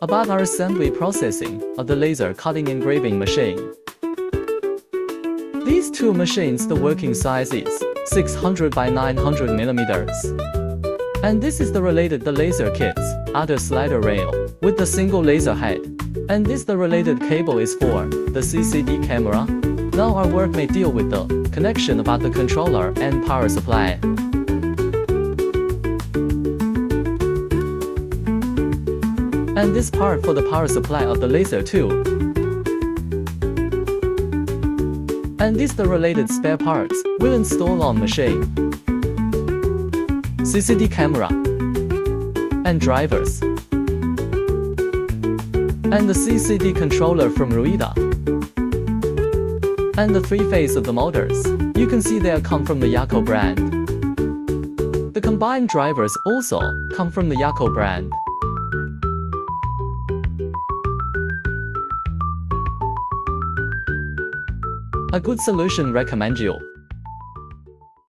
About our assembly processing of the laser cutting engraving machine. These two machines, the working size is 600 by 900 millimeters. And this is the related laser kits, outer slider rail, with the single laser head. And this the related cable is for the CCD camera. Now our work may deal with the connection about the controller and power supply. And this part for the power supply of the laser too. And this the related spare parts we'll install on machine. CCD camera and drivers. And the CCD controller from Ruida. And the three-phase of the motors, you can see they come from the Yako brand. The combined drivers also come from the Yako brand. A good solution recommend you.